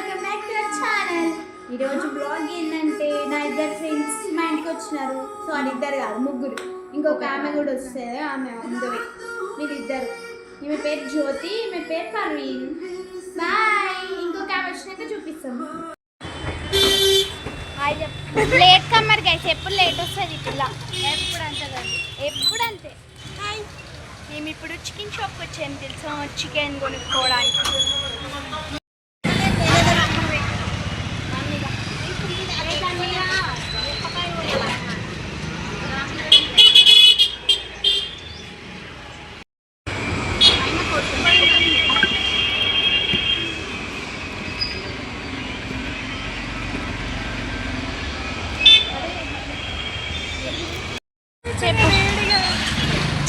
Welcome back to our channel. ఈరోజు blog ఏంటంటే నా ఇద్దరు ఫ్రెండ్స్ మా ఇంటికి వచ్చినారు. సో అది ఇద్దరు కాదు ముగ్గురు, ఇంకొక ఆమె కూడా వస్తుంది. ఆమె ముందువే మీరిద్దరు. ఈమె పేరు జ్యోతి, ఈమె పేరు పర్వీన్. బాయ్. ఇంకొక ఆమె వచ్చినాక చూపిస్తాం. లేట్ కమ్మర్ గైస్, ఎప్పుడు లేట్ వస్తుంది పిల్ల, ఎప్పుడు అంతే కదా, ఎప్పుడు అంతే. మేము ఇప్పుడు చికెన్ షాప్కి వచ్చాము తెలుసా, చికెన్ కొనుక్కోవడానికి.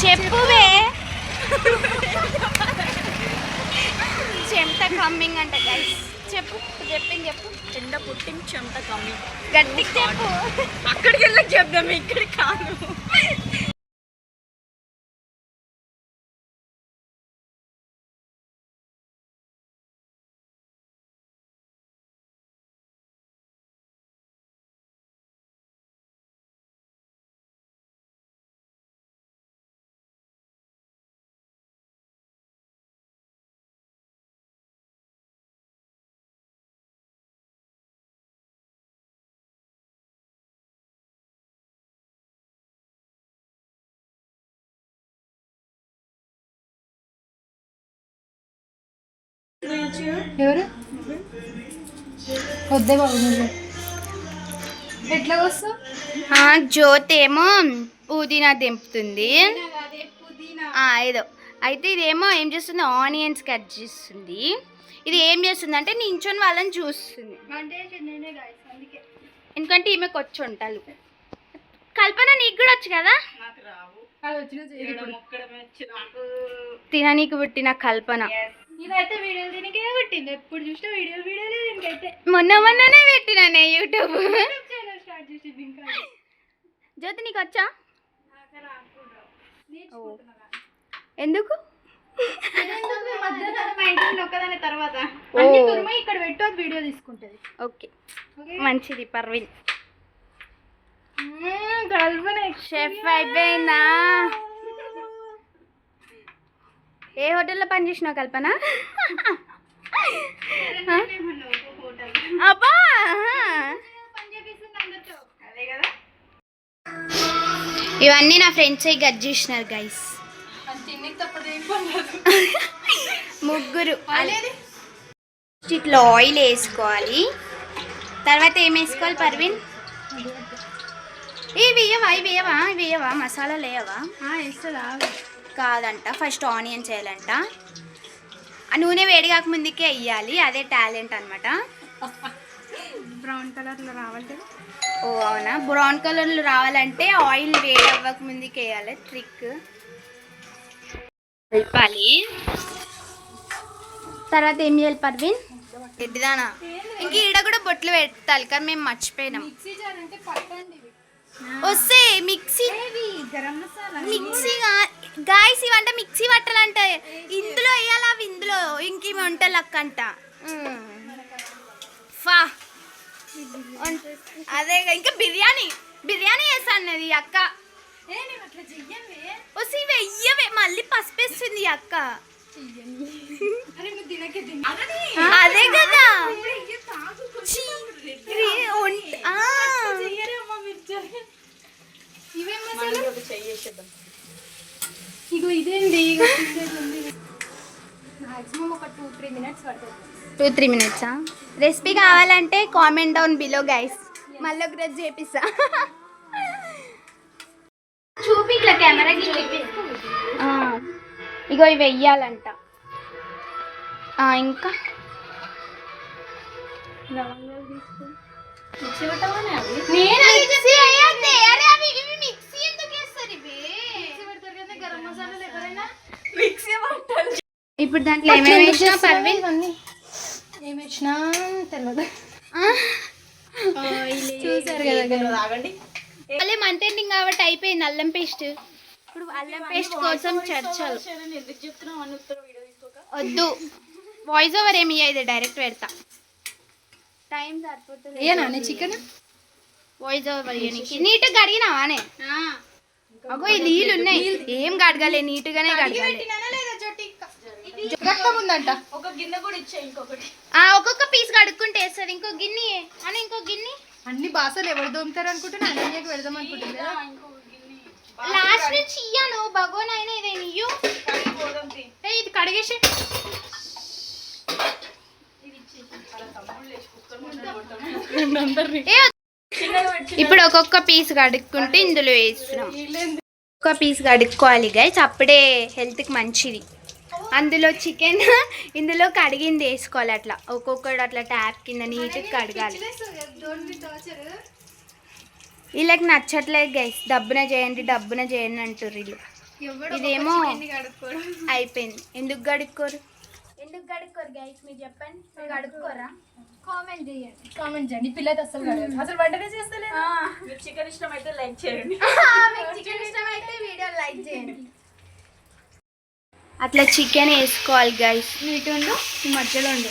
చెప్పువే చెమట కమ్మింగ్ అంట గైస్. చెప్పు ఎండ పుట్టింగ్ చెమట కమ్మింగ్ గట్టికి చెప్పు. అక్కడికి వెళ్ళకి చెప్దాం, ఇక్కడ కాదు. ఎవరు వద్దే బాబు, ఎట్లా వస్తావు? జ్యోతి ఏమో పుదీనా దింపుతుంది ఏదో అయితే. ఇదేమో ఏం చేస్తుంది, ఆనియన్స్ కట్ చేస్తుంది. ఇది ఏం చేస్తుంది అంటే నించొని వాళ్ళని చూస్తుంది, ఎందుకంటే ఈమెకు వచ్చి వంటలు. కల్పన నీకు కూడా వచ్చు కదా, తిననీకి పుట్టిన కల్పన. ఇదైతే వీడియోలు దీనికే పెట్టింది, ఎప్పుడు చూసినా వీడియోలు దీనికైతే. మొన్ననే పెట్టినానే యూట్యూబ్ ఛానల్ స్టార్ట్ చేసింది. ఇంకా జ్యోతి నీకు వచ్చా? ఎందుకు తర్వాత ఇక్కడ పెట్టు, అది వీడియో తీసుకుంటది. ఓకే మంచిది. పర్వీన్ కల్పన షెఫ్ అయిపోయిందా? ఏ హోటల్లో పని చేసినావు కల్పన? అబ్బా ఇవన్నీ నా ఫ్రెండ్స్ అయి గట్ చేసినారు గైస్. ముగ్గురు. ఇట్లా ఆయిల్ వేసుకోవాలి, తర్వాత ఏం వేసుకోవాలి పర్వీన్? ఇవి వేయవా మసాలాలు వేయవా? వేస్తుందా? కాదంట, ఫస్ట్ ఆనియన్స్ వేయాలంట. ఆ నూనె వేడి కాకముందుకే వేయాలి, అదే టాలెంట్ అనమాట. బ్రౌన్ కలర్లో రావాలి. ఓ అవునా, బ్రౌన్ కలర్లో రావాలంటే ఆయిల్ వేడి అవ్వక ముందుకు వేయాలి. ట్రిక్ కలపాలి. తర్వాత ఏం చేయాలి పర్వీన్? ఎడ్డిదానా, ఇంక ఈడ కూడా బొట్లు పెట్టాలి కానీ మేము మర్చిపోయినాం. వస్తే మిక్సీ గాయస్, ఇవంటే మిక్సీ పట్టాలంటే ఇందులో వేయాలి, అవి ఇందులో ఇంకేమి వంటలు అక్కంట. ఫా అదే ఇంకా బిర్యానీ వేసాన్నది అక్క. వస్తే వెయ్యవే, మళ్ళీ పసిపేస్తుంది అక్క. అదే కదా ఇగో ఇదేంది, మాక్సిమం ఒక 2-3 minutes పడుతుంది. 2-3 minutes రెసిపీ కావాలంటే కామెంట్ డౌన్ బిలో గైస్, మళ్ళీ ఒక రోజు చేపిస్తా. చూపి ఇట్లా కెమెరాకి చూపి. ఇగో ఇవి వెయ్యాలంట. ఇంకా ఇప్పుడు దాంట్లో ఏమేమి వేసినా పర్వీన్? ఏమి వేసినా తెలియదు, చూసారు కదా. మళ్ళీ మంత్ ఎండింగ్ కాబట్టి అయిపోయింది అల్లం పేస్ట్. ఇప్పుడు అల్లం పేస్ట్ కోసం చర్చలు వద్దు, వాయిస్ ఓవర్ ఏమి ఇయ్యదు, డైరెక్ట్ పెడతా. టైం సరిపోతుంది ఏనా చికెన్ వాయిస్ ఓవర్ చేయడానికి నీట్గా కడిగినావానే అగో ఈ నీళ్ళు ఉన్నాయి ఏం కడగలే నీట్గానే కడగాలి రక్తం ఉందంట ఒక గిన్నె కూడా ఇచ్చే ఇంకొకటి ఒక్కొక్క పీస్ కడుక్కుంటే వేస్తుంది ఇంకో గిన్నె అని ఇంకో గిన్నె అన్ని బాసలు ఎవరు దోముతారు అనుకుంటున్నా అనన్యకి పెడదాం అనుకుంటున్నా లాస్ట్ నుంచి ఇయ్యాను భగవాన్ అయినా ఇదే నీయు ఇది కడిగేసి ఇప్పుడు ఒక్కొక్క పీస్ కడుక్కుంటే ఇందులో వేస్తున్నాం ఒక్క పీస్ కడుక్కోవాలి గైస్ అప్పుడే హెల్త్కి మంచిది అందులో చికెన్ ఇందులో కడిగింది వేసుకోవాలి అట్లా ఒక్కొక్కటి అట్లా ట్యాప్ కింద నీట్గా కడగాలి వీళ్ళకి నచ్చట్లేదు గైస్ డబ్బున చేయండి అంటారు వీళ్ళు ఇదేమో అయిపోయింది ఎందుకు కడుక్కోరు గైస్ మీరు చెప్పండి మీరు కడుక్కోరా కామెంట్ చేయండి పిల్లలు అసలు అసలు వంటనే చేస్తలేదు మీకు చికెన్ ఇష్టం అయితే లైక్ చేయండి మీకు చికెన్ ఇష్టమైతే వీడియో లైక్ చేయండి అట్లా చికెన్ వేసుకోవాలి గైస్ ఇటు ఉండు ఈ మధ్యలో ఉండు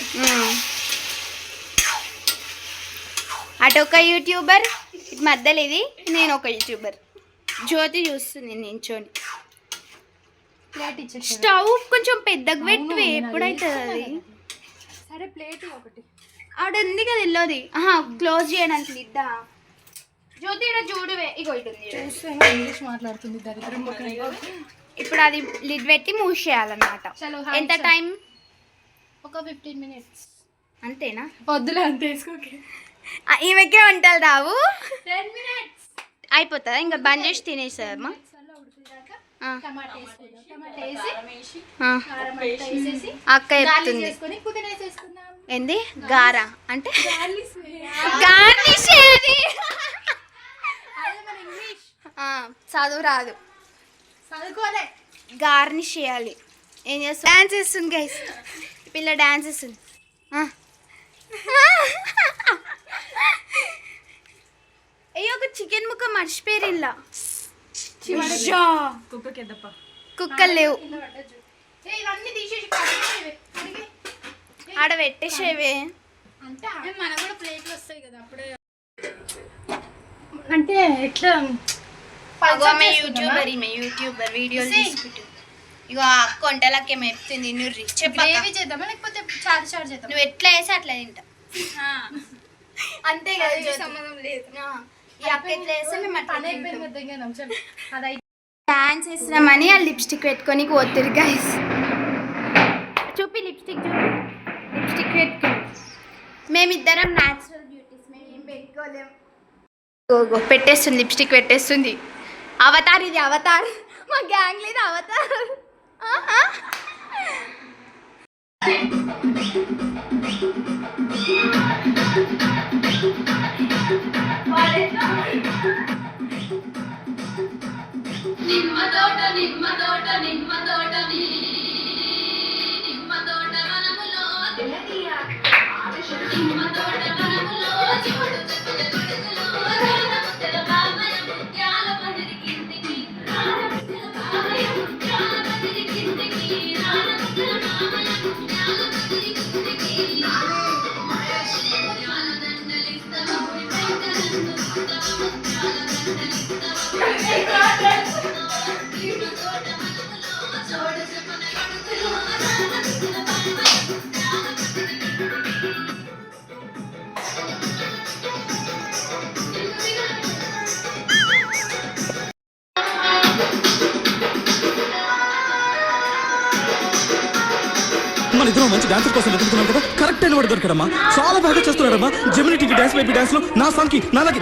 అటు ఒక యూట్యూబర్ ఇటు మధ్యలో ఇది నేను ఒక యూట్యూబర్ జ్యోతి చూస్తుంది నించోని ప్లేట్ ఇచ్చేసి స్టవ్ కొంచెం పెద్దగా పెట్టి ఎప్పుడైతుంది అది సరే ప్లేట్ ఒకటి ఆవిడ ఉంది కదా ఇల్లోది క్లోజ్ చేయడానికి లిడ్డా జ్యోతి ఇక్కడ చూడువే ఇగో ఇటు ఉంది చూడు. చూస్తే ఇంగ్లీష్ మాట్లాడుతుంది దరిద్రం ఇప్పుడు అది లిడ్ పెట్టి మూసేయాలన్నమాట చలో ఎంత టైం ఒక 15 minutes అంతేనా వద్దులే అంత వేసుకోకే ఈమెకే వంటలు రావు 10 minutes అయిపోతుందా ఇంకా బంద్ చేసి తినేసామా టమాటా వేసుకుందాం టమాటా వేసి కారం అంతా వేసేసి అక్క చెప్తుంది చేసుకొని పుదీనా వేసేసుకుందాం ఏంది గారా అంటే గార్లిష్ గార్నిష్ ఏది అదే మన ఇంగ్లీష్ చదువు రాదు చదువుకోలే గార్నిష్ చేయాలి ఏం చేస్తా డాన్స్ చేస్తుంది గైస్ పిల్ల డాన్స్ చేస్తుంది అయ్యో ఒక చికెన్ ముక్క మర్చిపోయారు ఇలా కుక్కలు లేవు ఇవన్నీ తీసేసి ఆడ పెట్టేసేవే అంటే మన కూడా ప్లేట్లు వస్తాయి కదా అప్పుడే అంటే ఎట్లా యూట్యూబర్ వీడియోలు తీసుకుంటుంది ఇగో అక్క వంటలకి ఏమో చెప్తుంది నుర్రి గ్రేవీ చేద్దామా లేకపోతే చారు చారు చేద్దాం నువ్వు ఎట్లా వేసి అట్లా తింటా అంతే కదా జ్యోతి. సంబంధం లేదు ఈ అక్క ఎట్లా వేస్తే మేము అట్లా పని అయిపోయింది కదా ఇంకా చల్ అది డాన్స్ వేసినామని ఆ లిప్స్టిక్ పెట్టుకొని పోతురు గైస్ చూపి లిప్స్టిక్ పెట్టుకుని మేమిద్దరం న్యాచురల్ బ్యూటీస్ మేము ఏం పెట్టుకోలేము పెట్టేస్తుంది లిప్స్టిక్ పెట్టేస్తుంది అవతార్ ఇది అవతార్ మా గ్యాంగ్ లేదు అవతార్ నిమ్మ తోట వనములో నిమ్మ తోట వనములో చివుడు చెప్పుల గొడుగులో రాన ముద్దల బామయ ముత్యాల పదిరి కిందికి రాన ముద్దల బామయ ముత్యాల పదిరి కిందికి రాన ముద్దల బామయ ముత్యాల పదిరి కిందికి ముత్యాల దండలిస్తవా వెంకటరత్న ముత్తవ ముత్యాల దండలిస్తవా నిమ్మ తోట వనములో చోడు చెప్పుల గొడుగులో రాన ముద్దల బామయ ముత్యాల పదిరి కిందికి మన ఇద్దరం మంచి డాన్సర్ కోసం వెతుకుతున్నాం కదా కరెక్ట్ అయిన వాడు దొరకడమ్మా చాలా బాగా చేస్తున్నాడమ్మా Gemini TV dance baby dance లో నా సాంగ్ కి నాలాగే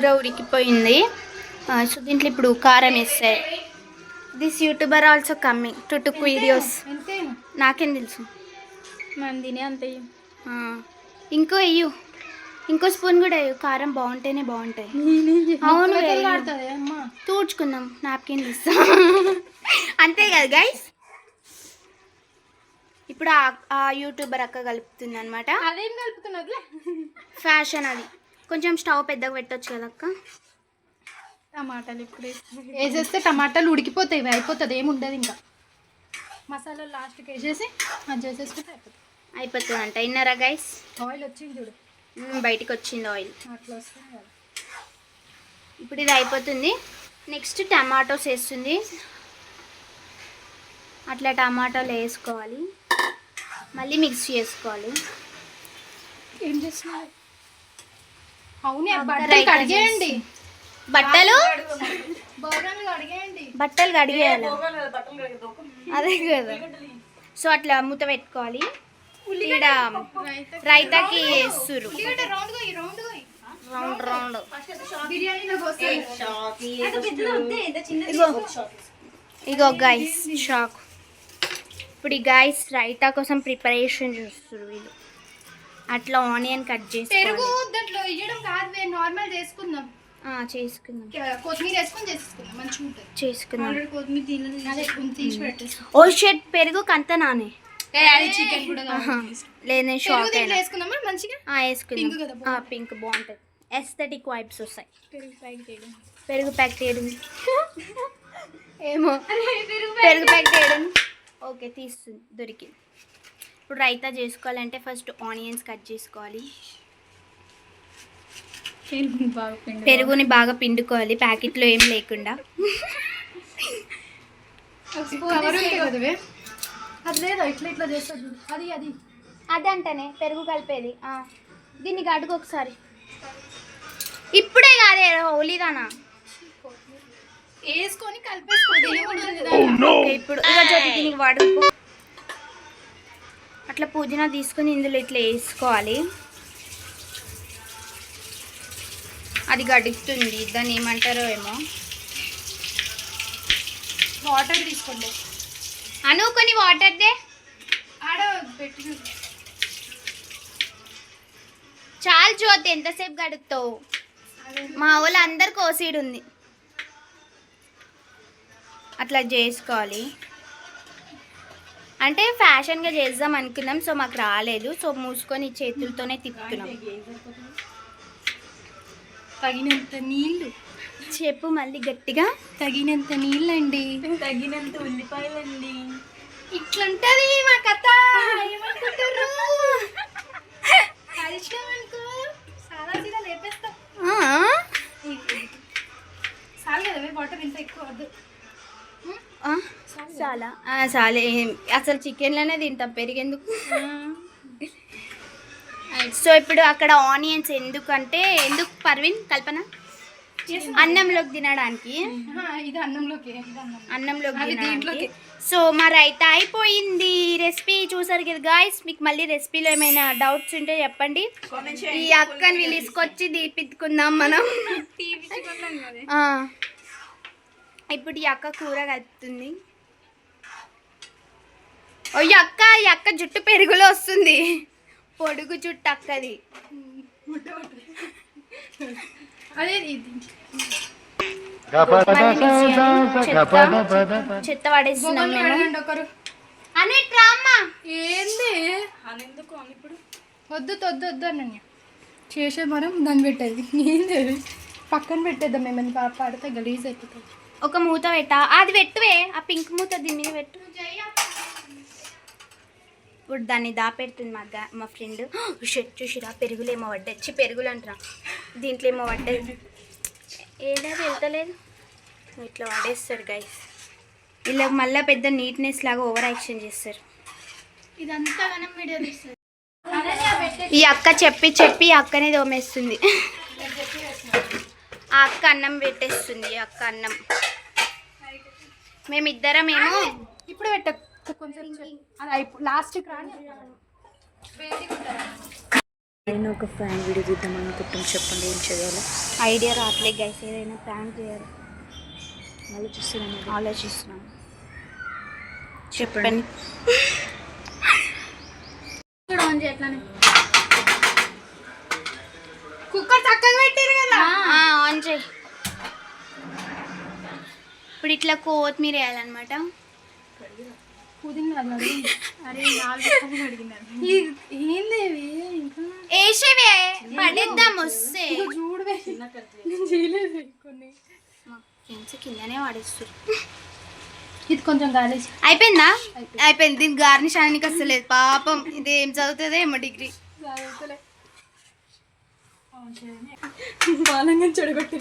కూర ఉడికిపోయింది. సో దీంట్లో ఇప్పుడు కారం వేస్తాయి. This YouTuber also coming to took videos. అంతే నాకేం తెలుసు. మనం తినే అంత ఇంకో వెయ్యు, ఇంకో స్పూన్ కూడా వేయు. కారం బాగుంటేనే బాగుంటాయి. అవును ఆడుతుంది అమ్మా. తూడ్చుకుందాం, నాప్కిన్ ఇస్తాం. అంతే కదా గైస్. ఇప్పుడు ఆ యూట్యూబర్ అక్క కలుపుతుంది అనమాట. అదేం కలుపుతున్నది ఫ్యాషన్ అది. కొంచెం స్టవ్ పెద్దగా పెట్టొచ్చు కదా అక్క. టమాటాలు ఇప్పుడు వేసేస్తే టమాటాలు ఉడికిపోతాయి, అయిపోతుంది, ఏమి ఉండదు ఇంకా. మసాలాలు లాస్ట్కి వేసేసి అది చేసేసుకుంటే అయిపోతుంది అంట. విన్నారా గైస్? ఆయిల్ వచ్చింది చూడు, బయటికి వచ్చింది ఆయిల్. అట్లా వస్తుంది కదా. ఇప్పుడు ఇది అయిపోతుంది. నెక్స్ట్ టమాటోస్ వేస్తుంది. అట్లా టమాటాలు వేసుకోవాలి, మళ్ళీ మిక్స్ చేసుకోవాలి. ఏం చేస్తున్నారు? అవునే బట్టలు కడిగేయండి, బట్టలు బౌరన్లు కడిగేయండి. బట్టలు కడిగేయాలి, అదే కదా. సో అట్లా మూత పెట్టుకోవాలి. ఇక్కడ రైతాకి వేస్తురు రౌండ్ రౌండ్. ఇగో గైస్ షాక్. ఇప్పుడు ఈ గైస్ రైతా కోసం ప్రిపరేషన్ చేస్తారు వీళ్ళు. అట్లా ఆనియన్ కట్ చేసి పెరుగు దాంట్లో ఇయ్యడం కాదు, నార్మల్ చేసుకుందాం. చేసుకుందాం, కొత్తిమీర వేసుకొని చేసుకుందాం, మంచిగా ఉంటుంది. చేసుకుందాం. కొత్తిమీర తీసి పెట్టేస్తాం. ఓ షెట్ పెరుగు కంత నానే అది చికెన్ కూడా లేదు, నేను షాక్ అయినా. వేసుకుందామా మంచిగా? వేసుకుందాం. పింక్ బాగుంటుంది, ఎస్థెటిక్ వైబ్స్ వస్తాయి. పెరుగు ప్యాకెట్ వేయడం, పెరుగు ప్యాకెట్ వేయడం ఏమో, పెరుగు ప్యాకెట్ వేయడం. ఓకే, తీస్తుంది, దొరికింది. ఇప్పుడు రైతా చేసుకోవాలంటే ఫస్ట్ ఆనియన్స్ కట్ చేసుకోవాలి. పెరుగుని బాగా పిండుకోవాలి, ప్యాకెట్లో ఏం లేకుండా. అది లేదా ఇట్లా ఇట్లా చేస్తుంది, అది అది అదంటనే పెరుగు కలిపేది. దీన్ని కడుగు ఒకసారి. ఇప్పుడే కాదే హోలీదానా వేసుకొని కలిపేసుకోండి. ఇప్పుడు దీనికి వాడుకో. అట్లా పుదీనా తీసుకొని ఇందులో ఇట్లా వేసుకోవాలి. అది గడుగుతుంది, దాన్ని ఏమంటారో ఏమో. వాటర్ తీసుకోండి, కొన్ని వాటర్ దే. ఆడ పెట్టిన చాలు జ్యోతి, ఎంతసేపు గడుగుతావు? మా వాళ్ళు అందరు కోసీడు ఉంది. అట్లా చేసుకోవాలి. అంటే ఫ్యాషన్గా చేద్దాం అనుకున్నాం, సో మాకు రాలేదు. సో మూసుకొని చేతులతోనే తిప్పుతున్నాం. తగినంత నీళ్ళు చెప్పు మళ్ళీ గట్టిగా. తగినంత నీళ్ళండి, తగినంత ఉల్లిపాయలండి. ఇట్లుంటది మా కథ. ఏమనుకుంటారు? కలిసినామనుకో సాదా సీదా లేపేస్తాం. చాలు కదా, వాటర్ ఇంత ఎక్కువ వద్దు. చాలా అసలు చికెన్లోనే తింటాం, పెరిగేందుకు. సో ఇప్పుడు అక్కడ ఆనియన్స్ ఎందుకంటే ఎందుకు పర్వీన్ కల్పన అన్నంలోకి తినడానికి, ఇది అన్నంలోకి తినడానికి. సో మా రైతా అయిపోయింది. రెసిపీ చూసారు కదా గాయస్. మీకు మళ్ళీ రెసిపీలో ఏమైనా డౌట్స్ ఉంటే చెప్పండి. ఈ అక్కని పిలుచుకొచ్చి తీపిచ్చుకుందాం మనం. ఇప్పుడు ఈ అక్క కూర కలుపుతుంది. ఓ ఈ అక్క జుట్టు పెరుగులో వస్తుంది, పొడుగు జుట్టు అక్కది. అదే చెత్త పడేస్తున్నాం మేము. ఒకరు అన్నట్రా అమ్మా, ఏంది వద్దు వద్దు వద్దు అన్నయ్య చేసే మనం దాన్ని పెట్టేది ఏంది పక్కన పెట్టేద్దాం. ఏమైనా పడితే గలీజ్ అయిపోతుంది. ఒక మూత పెట్టా, అది పెట్టువే, ఆ పింక్ మూత దీని మీద పెట్టు. ఇప్పుడు దాన్ని దాపెడుతుంది మా ఫ్రెండ్. షెట్ చూసిరా, పెరుగులు ఏమో పడ్డచ్చి, పెరుగులు అంటారా, దీంట్లో ఏమో పడ్డది. ఏదో వెళ్తలేదు, ఇట్లా పడేస్తారు గైస్. ఇలా మళ్ళీ పెద్ద నీట్నెస్ లాగా ఓవర్ యాక్షన్ చేస్తారు. ఇదంతా మనం వీడియో తీస్తారు. ఈ అక్క చెప్పి అక్కనే దోమేస్తుంది. ఆ అక్క అన్నం పెట్టేస్తుంది. ఈ అక్క అన్నం మేమిద్దరమేమో ఇప్పుడు పెట్ట కొంచెం అది లాస్ట్కి రాని వేడిగా ఉంటారు. నేను ఒక ఫ్యాన్ వీడియో తీద్దాం అనుకుంటాం, చెప్పండి ఏం చేయాలి? ఐడియా రావట్లేదు గైస్, ఏదైనా ప్లాన్ చేయాలి. ఆలోచిస్తున్నాను. చెప్పండి. ఆన్ చేయట్లనే కుక్కర్ చక్కగా పెట్టారు కదా. ఆన్ చేయి. ఇప్పుడు ఇట్లా కొత్తిమీర వేయాలన్నమాట. పుదీనా అరే ఏంది ఇంకా వేసేవే పడేద్దాం వస్తే. చూడవే నేను చేయలేదు కొన్ని ఫ్రెండ్స్ కిందనే పడేస్తారు. ఇది కొంచెం గాలేసి అయిపోయిందా? అయిపోయింది. దీనికి గార్నిష్ అనడానికి వస్తలేదు పాపం. ఇది ఏం చదువుతుందో ఏమో డిగ్రీ. బాలంగా చెడగొట్టి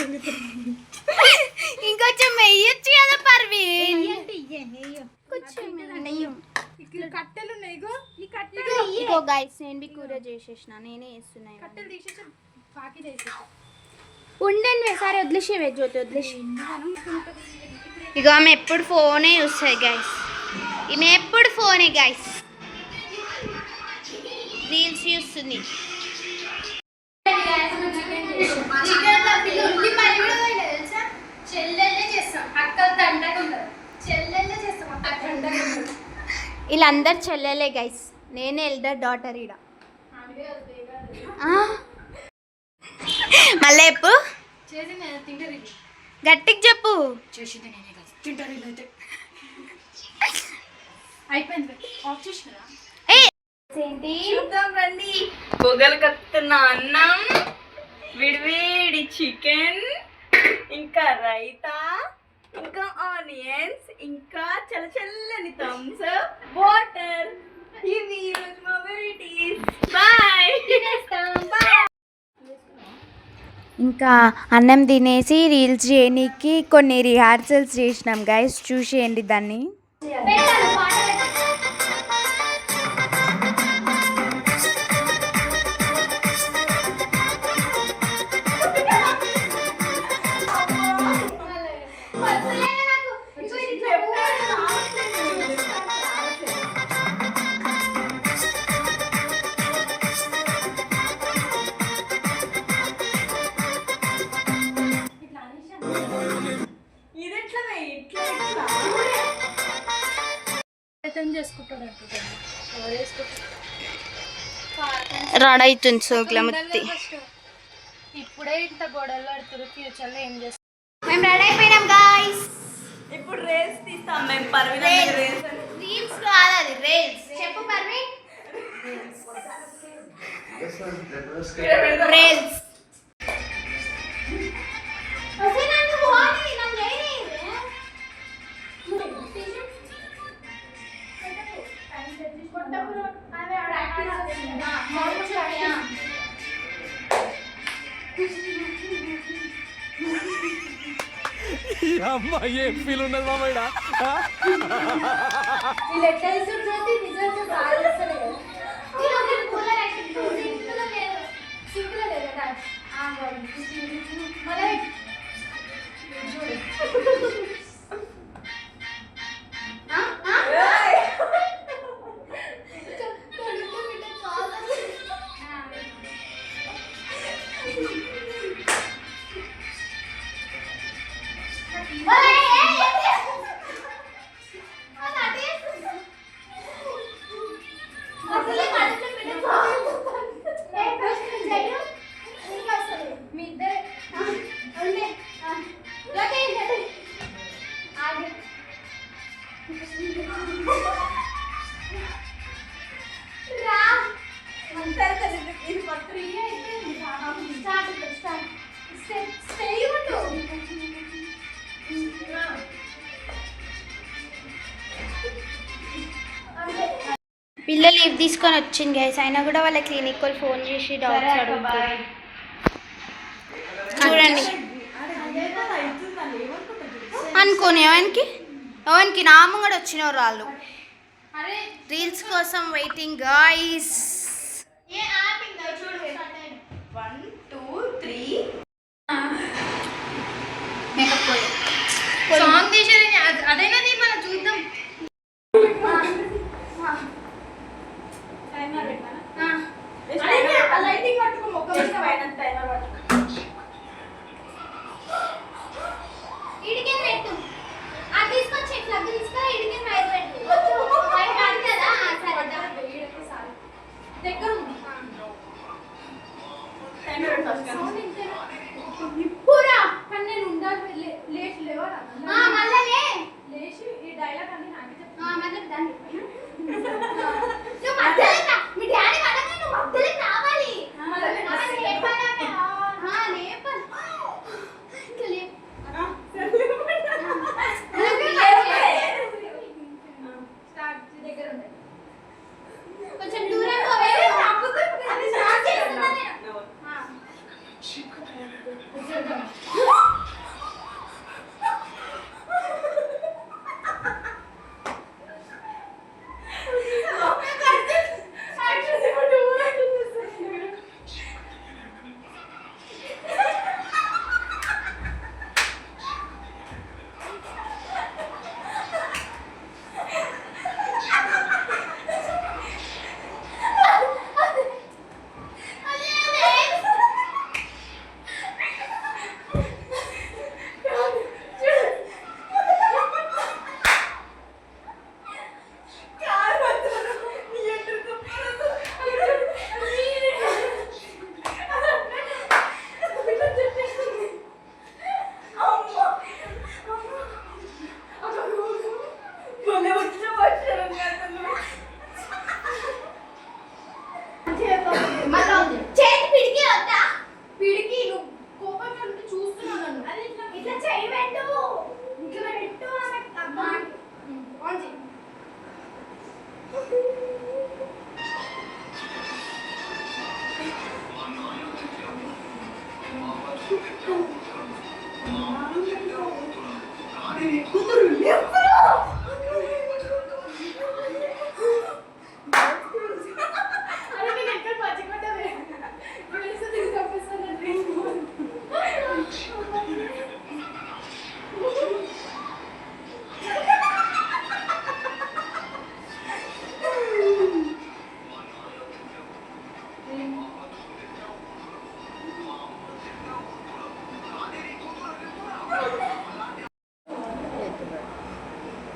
ఇంకొంచెం వెయ్యొచ్చు కదా పర్వి. కట్టెలు ఉన్నాయి ఇగో గైస్, నేను కూర చేసేసిన, నేనే వేస్తున్నా. కట్టెలు తీసేసి పాకి చేసేసి ఉండండి సరే, వదిలేసేవే జ్యోతి, వదిలేసి. ఇగో ఆమె ఎప్పుడు ఫోనే చూస్తుంది గైస్. ఈమె ఎప్పుడు ఫోనే గైస్, రీల్స్ చూస్తుంది. వీళ్ళందరు చెల్లెలే గైస్, నేనే ఎల్డర్ డాటర్ ఈడ. మళ్ళీ చెప్పు, గట్టికి చెప్పు. అయిపోయింది ఆఫ్ చేసినా ఏంటి రండి, పొగలు కత్తున్న అన్నం, విడివేడి చికెన్, ఇంకా రైతా, ఇంకా ఆనియన్స్, ఇంకా చల్లచల్లని థమ్స్ అప్, వాటర్. ఇవి ఈరోజు మా వెరైటీస్. బాయ్. ఇంకా అన్నం తినేసి రీల్స్ చేయడానికి కొన్ని రిహార్సల్స్ చేసినాం గైస్, చూసేయండి దాన్ని. రాడైతుంది సోకుల ముత్తి. ఇప్పుడే ఇంత గొడవలు పడుతుంది, ఫ్యూచర్ లో ఏం చేస్తాం? మేము రెడీ అయిపోయినాం గాయ్స్. ఇప్పుడు రేస్ తీస్తాం మేము. పర్వి రీల్స్ కాదు, అది రీల్స్. చెప్పు పర్వి. రీల్స్ అమ్మా ఏం ఫీల్ ఉన్నది మామయ్య. పిల్ల లీవ్ తీసుకొని వచ్చింది గైస్, అయినా కూడా వాళ్ళ క్లినిక్ వాళ్ళు ఫోన్ చేసి డాక్టర్ అడుగుతారు. చూడండి అనుకోని ఎవరికి నామం కూడా వచ్చినారు వాళ్ళు. రీల్స్ కోసం వెయిటింగ్ గాయ్స్. 1 2 3 సాంగ్ తీసేది అదైనా మనం చూద్దాం. లైటింగ్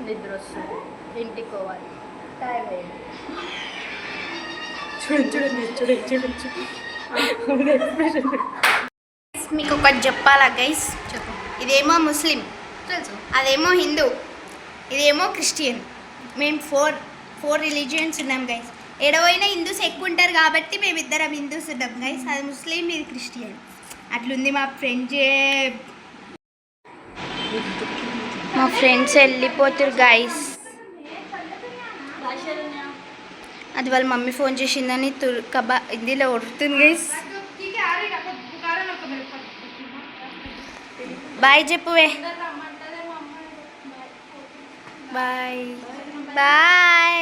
నిద్ర వస్తుంది, ఇంటికి పోవాలి, టైం అయింది. మీకు ఒకటి చెప్పాలా గైస్? చెప్పు. ఇదేమో ముస్లిం, తెలుసు. అదేమో హిందూ, ఇదేమో క్రిస్టియన్. మేము ఫోర్ రిలీజియన్స్ ఉన్నాం గైస్. ఎడవైనా హిందూస్ ఎక్కువ ఉంటారు కాబట్టి మేమిద్దరం హిందూస్ ఉన్నాం గైస్. అది ముస్లిం, ఇది క్రిస్టియన్. అట్లుంది మా ఫ్రెండ్స్ వెళ్ళిపోతారు గైస్. అది వాళ్ళ మమ్మీ ఫోన్ చేసిందని తుర్కబా హిందీలో ఉడుతుంది గైస్. బాయ్ చెప్పువే. Bye bye.